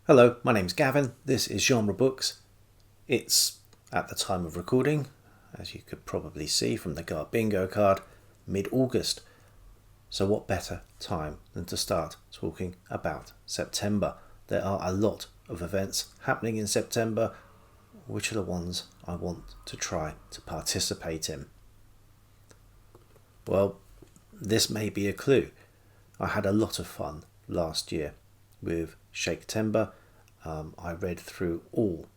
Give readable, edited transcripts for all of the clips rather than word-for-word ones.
Hello, my name's Gavin. This is Genre Books. It's, at the time of recording, as you could probably see from the Guard Bingo card, mid-August. So what better time than to start talking about September? There are a lot of events happening in September. Which are the ones I want to try to participate in? Well, this may be a clue. I had a lot of fun last year with Shaketember. I read through all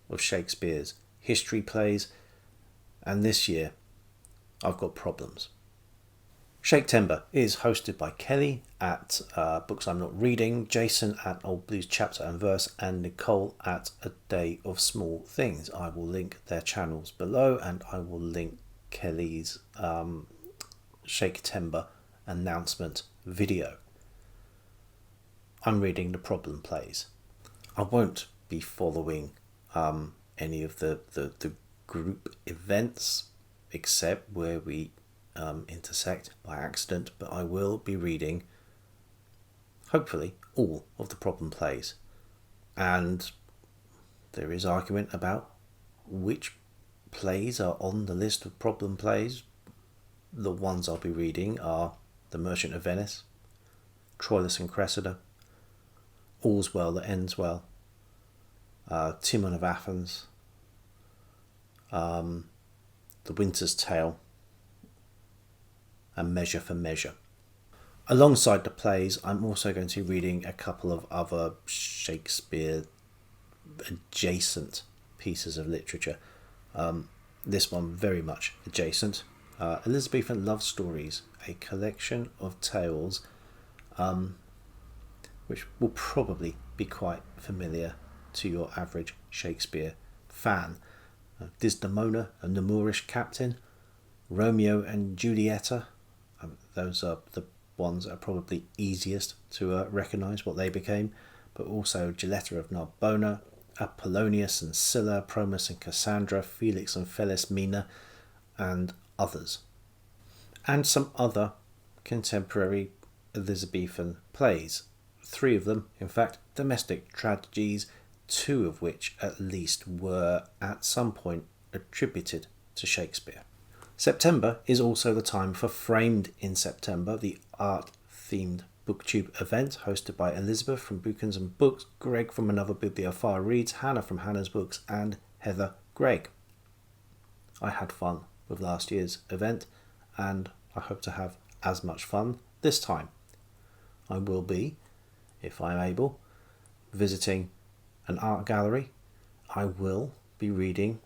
of Shakespeare's history plays, and this year I've got problems. Shaketember is hosted by Kelly at Books I'm Not Reading, Jason at Old Blues Chapter and Verse, and Nicole at A Day of Small Things. I will link their channels below, and I will link Kelly's Shaketember announcement video. I'm reading the problem plays. I won't be following any of the group events except where we intersect by accident, but I will be reading, hopefully, all of the problem plays. And there is argument about which plays are on the list of problem plays. The ones I'll be reading are The Merchant of Venice, Troilus and Cressida, All's Well That Ends Well, Timon of Athens, The Winter's Tale, and Measure for Measure. Alongside the plays, I'm also going to be reading a couple of other Shakespeare adjacent pieces of literature. This one very much adjacent. Elizabethan Love Stories, a collection of tales which will probably be quite familiar to your average Shakespeare fan. Desdemona and the Moorish Captain, Romeo and Julieta. Those are the ones that are probably easiest to recognise what they became, but also Giletta of Narbona, Apollonius and Scylla, Promus and Cassandra, Felix and Felismina, and others. And some other contemporary Elizabethan plays. 3 of them, in fact, domestic tragedies, 2 of which at least were at some point attributed to Shakespeare. September is also the time for Framed in September, the art-themed BookTube event hosted by Elizabeth from Bookins and Books, Greg from Another Bibliophile Reads, Hannah from Hannah's Books, and Heather Gregg. I had fun with last year's event, and I hope to have as much fun this time. I will be, if I'm able, visiting an art gallery. I will be reading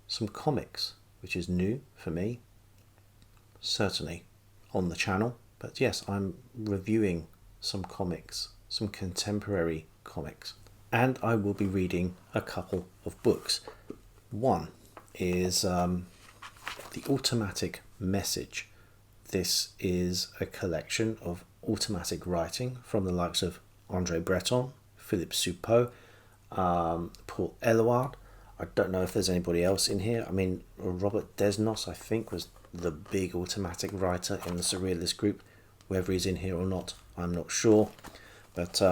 some comics, which is new for me, certainly on the channel. But yes, I'm reviewing some comics, some contemporary comics. And I will be reading a couple of books. One is The Automatic Message. This is a collection of automatic writing from the likes of André Breton, Philippe Soupeau, Paul Eluard. I don't know if there's anybody else in here. I mean, Robert Desnos, I think, was the big automatic writer in the Surrealist group. Whether he's in here or not, I'm not sure. But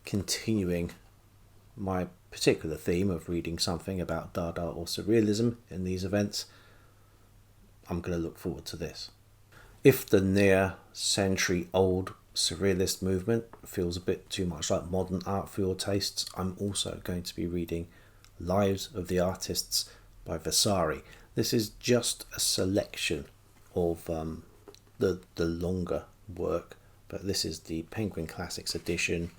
continuing my particular theme of reading something about Dada or Surrealism in these events, I'm going to look forward to this. If the near-century-old Surrealist movement feels a bit too much like modern art for your tastes, I'm also going to be reading Lives of the Artists by Vasari. This is just a selection of the longer work, but this is the Penguin Classics edition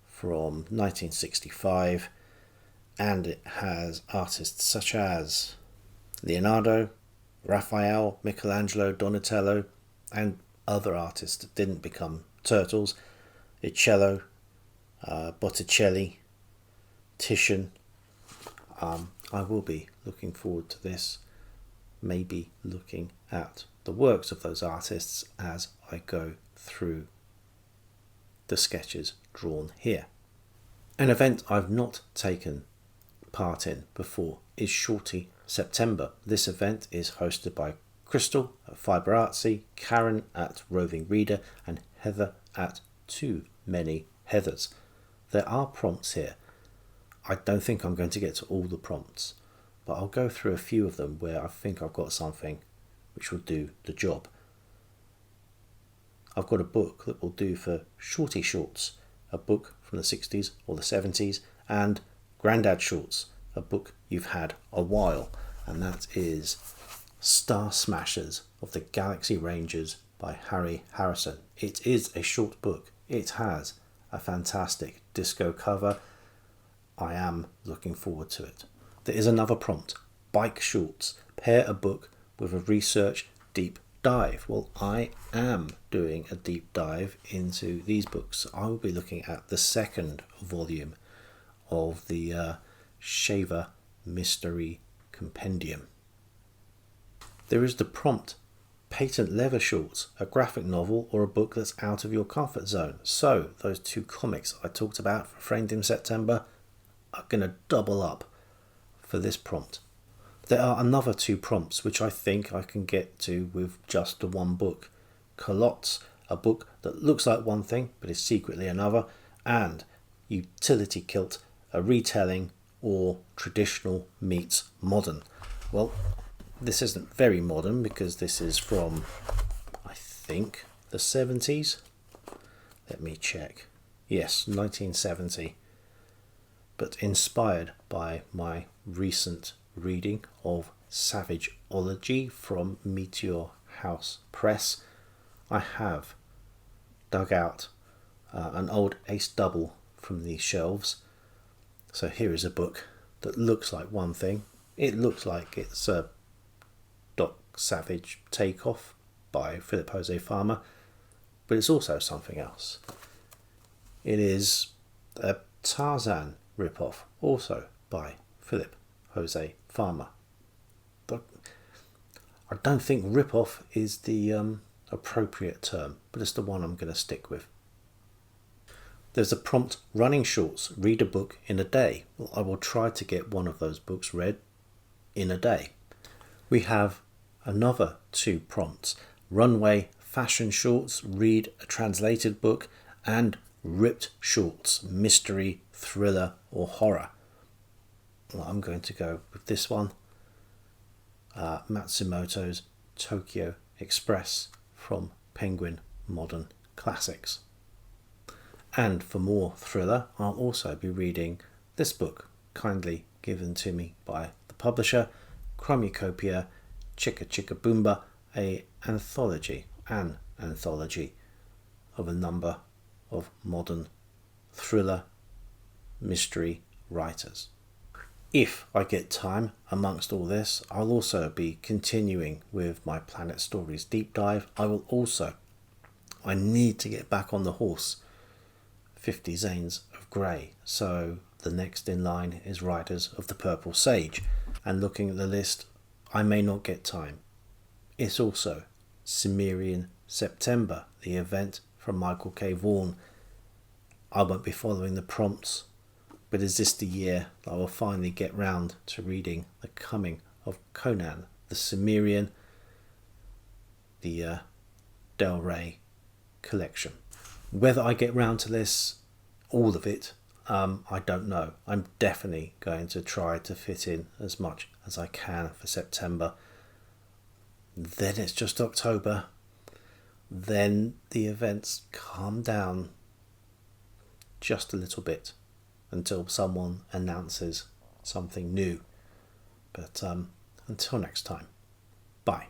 from 1965, and it has artists such as Leonardo, Raphael, Michelangelo, Donatello, and other artists that didn't become turtles, Uccello, Botticelli, Titian. I will be looking forward to this, maybe looking at the works of those artists as I go through the sketches drawn here. An event I've not taken part in before is Shorty September. This event is hosted by Crystal at Fibre Artsy, Karen at Roving Reader, and Heather at Too Many Heathers. There are prompts here. I don't think I'm going to get to all the prompts, but I'll go through a few of them where I think I've got something which will do the job. I've got a book that will do for Shorty Shorts, a book from the 60s or the 70s, and Grandad Shorts, a book you've had a while, and that is Star Smashers of the Galaxy Rangers by Harry Harrison. It is a short book. It has a fantastic disco cover. I am looking forward to it. There is another prompt, Bike Shorts, pair a book with a research deep dive. Well, I am doing a deep dive into these books. I will be looking at the second volume of the Shaver Mystery Compendium. There is the prompt, Patent Leather Shorts, a graphic novel or a book that's out of your comfort zone. So those two comics I talked about for Framed in September are going to double up for this prompt. There are another two prompts which I think I can get to with just the one book. Culottes, a book that looks like one thing but is secretly another, and Utility Kilt, a retelling or traditional meets modern. Well, this isn't very modern because this is from, I think, the 70s. Let me check. Yes, 1970. But inspired by my recent reading of Savageology from Meteor House Press, I have dug out an old Ace Double from these shelves. So here is a book that looks like one thing. It looks like it's a Doc Savage takeoff by Philip Jose Farmer, but it's also something else. It is a Tarzan ripoff, also by Philip Jose Farmer. But I don't think ripoff is the appropriate term, but it's the one I'm going to stick with. There's a prompt, Running Shorts, read a book in a day. Well, I will try to get one of those books read in a day. We have another two prompts, Runway Fashion Shorts, read a translated book, and Ripped Shorts, mystery, thriller or horror. Well, I'm going to go with this one, Matsumoto's Tokyo Express from Penguin Modern Classics. And for more thriller, I'll also be reading this book, kindly given to me by the publisher, Chromicopia Chicka Chicka Boomba, an anthology of a number of modern thriller mystery writers. If I get time amongst all this, I'll also be continuing with my Planet Stories deep dive. I need to get back on the horse, 50 Zanes of Grey. So the next in line is Riders of the Purple Sage. And looking at the list, I may not get time. It's also Cimmerian September, the event from Michael K. Vaughan. I won't be following the prompts, but is this the year that I will finally get round to reading The Coming of Conan, the Cimmerian, the Del Rey collection? Whether I get round to this, all of it, I don't know. I'm definitely going to try to fit in as much as I can for September. Then it's just October. Then the events calm down just a little bit until someone announces something new. But until next time, bye.